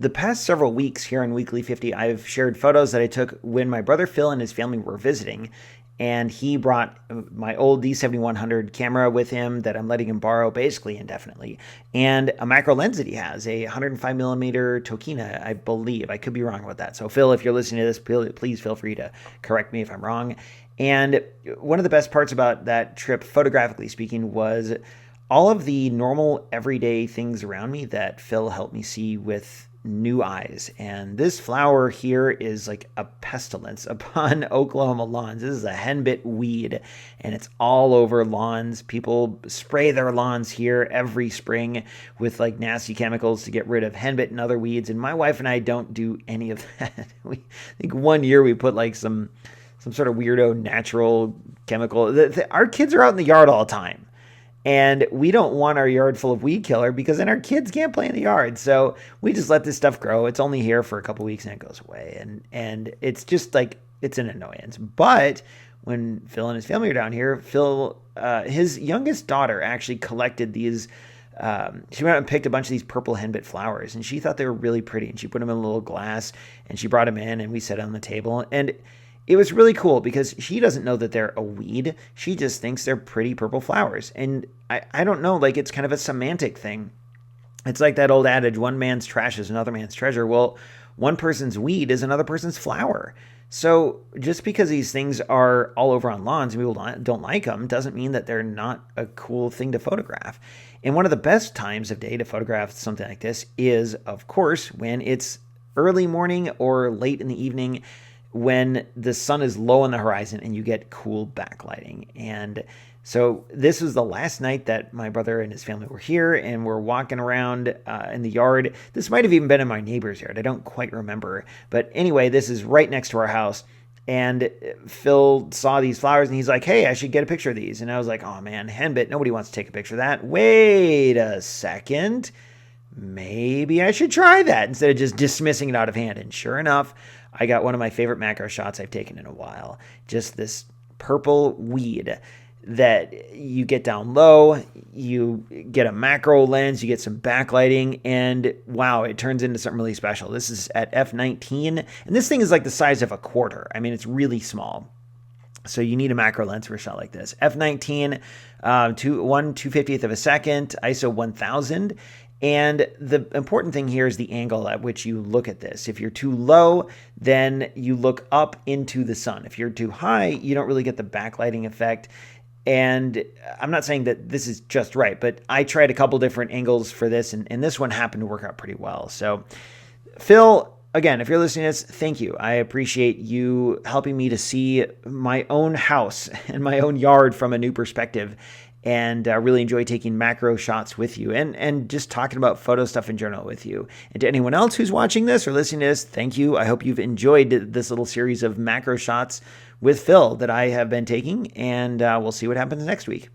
The past several weeks here on Weekly 50, I've shared photos that I took when my brother Phil and his family were visiting. And he brought my old D750 camera with him that I'm letting him borrow basically indefinitely, and a macro lens that he has, a 105 millimeter Tokina, I believe. I could be wrong about that. So, Phil, if you're listening to this, please feel free to correct me if I'm wrong. And one of the best parts about that trip, photographically speaking, was all of the normal everyday things around me that Phil helped me see with new eyes. And this flower here is like a pestilence upon Oklahoma lawns. This is a henbit weed, and it's all over lawns. People spray their lawns here every spring with like nasty chemicals to get rid of henbit and other weeds. And my wife and I don't do any of that. I think one year we put like some sort of weirdo natural chemical. Our kids are out in the yard all the time. And we don't want our yard full of weed killer because then our kids can't play in the yard. So we just let this stuff grow. It's only here for a couple weeks and it goes away. And it's just like, it's an annoyance. But when Phil and his family are down here, his youngest daughter actually collected these. She went out and picked a bunch of these purple henbit flowers, and she thought they were really pretty. And she put them in a little glass, and she brought them in, and we set on the table. And it was really cool because she doesn't know that they're a weed. She just thinks they're pretty purple flowers. And I don't know, like it's kind of a semantic thing. It's like that old adage, one man's trash is another man's treasure. Well, one person's weed is another person's flower. So just because these things are all over on lawns and people don't like them doesn't mean that they're not a cool thing to photograph. And one of the best times of day to photograph something like this is, of course, when it's early morning or late in the evening, when the sun is low on the horizon and you get cool backlighting. And so this was the last night that my brother and his family were here, and we're walking around in the yard. This might have even been in my neighbor's yard. I don't quite remember. But anyway, this is right next to our house. And Phil saw these flowers and he's like, hey, I should get a picture of these. And I was like, oh man, henbit, nobody wants to take a picture of that. Wait a second. Maybe I should try that instead of just dismissing it out of hand. And sure enough, I got one of my favorite macro shots I've taken in a while. Just this purple weed that you get down low, you get a macro lens, you get some backlighting, and wow, it turns into something really special. This is at f/19, and this thing is like the size of a quarter. I mean, it's really small. So you need a macro lens for a shot like this. f/19, 1/250th of a second, ISO 1000. And the important thing here is the angle at which you look at this. If you're too low, then you look up into the sun. If you're too high, you don't really get the backlighting effect. And I'm not saying that this is just right, but I tried a couple different angles for this, and this one happened to work out pretty well. So, Phil, again, if you're listening to this, thank you. I appreciate you helping me to see my own house and my own yard from a new perspective. And really enjoy taking macro shots with you and just talking about photo stuff in general with you. And to anyone else who's watching this or listening to this, thank you. I hope you've enjoyed this little series of macro shots with Phil that I have been taking, and we'll see what happens next week.